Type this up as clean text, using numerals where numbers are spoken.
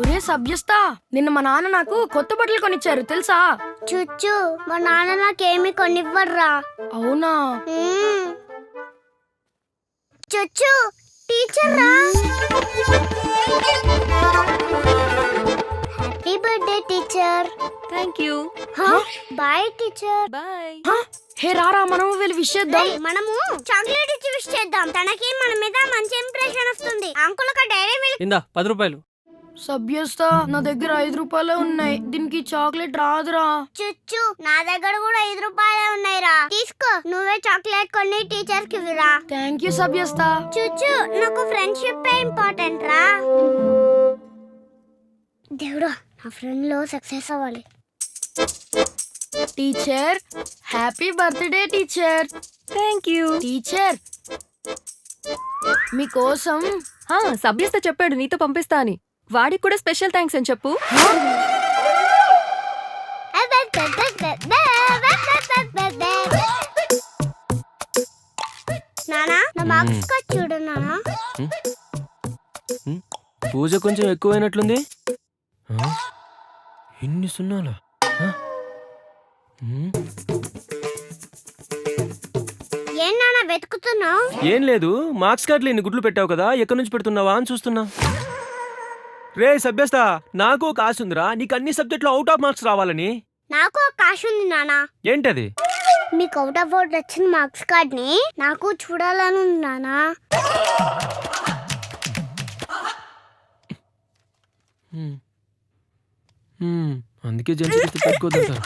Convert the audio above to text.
ఒరే సభ్యస్తా, నిన్న మా నాన్న నాకు కొత్త బట్టలు కొనిచ్చారు తెలుసా? చుచ్చు మా నాన్న నాకేమి కొనివ్వర్రా. అవునా? చుచ్చు టీచర్ రా. Happy birthday teacher. Thank you. Bye teacher. Bye. Hey రారా, మనం వెళ్ళి విష్ చేద్దాం. మనము చాక్లెట్ ఇచ్చి విష్ చేద్దాం. తనకి మన మీద మంచి ఇంప్రెషన్ వస్తుంది. అంకుల్ ఒక డైరీ మిల్క్. ఇందా 10 రూపాయలు. సభ్యస్తా, నా దగ్గర 5 రూపాయలే ఉన్నాయి. దీనికి చాక్లెట్ రాదురా. చుచ్చు నా దగ్గర కూడా 5 రూపాయలే ఉన్నాయిరా. తీసుకో, నువ్వే చాక్లెట్ కొని టీచర్ కి ఇవ్వరా. Thank you సభ్యస్తా. చుచ్చు నాకు ఫ్రెండ్షిప్ ఇంపార్టెంట్ రా. దేవుడా, నా ఫ్రెండ్ లో సక్సెస్ అవ్వాలి. Teacher, happy birthday teacher. Thank you. Teacher, మీకోసం సభ్యస్త చెప్పాడు నీతో పంపిస్తా అని. వాడికి కూడా స్పెషల్ థ్యాంక్స్ అని చెప్పు. నానా, నా మార్క్స్ కార్డ్ చూడు నానా. పూజ కొంచెం ఎక్కువైనట్లుంది. ఇన్ని సున్నాలా? ఏం నానా వెతుకుతున్నావు? ఏం లేదు, మార్క్స్ కార్డులు ఇన్ని గుడ్లు పెట్టావు కదా, ఎక్కడి నుంచి పెడుతున్నావా అని చూస్తున్నా. రే సభ్యస్తా, నాకు ఒక ఆశ ఉందిరా, నీకు అన్ని సబ్జెక్టులో అవుట్ ఆఫ్ మార్క్స్ రావాలని. నాకు ఒక ఆశ ఉంది నానా. ఏంటది? మీకు అవుట్ ఆఫ్ అవుట్ వచ్చిన మార్క్స్ కార్డ్ ని నాకు చూడాలని ఉంది నానా. అందుకే జంతువు పెట్టుకోదంటారు.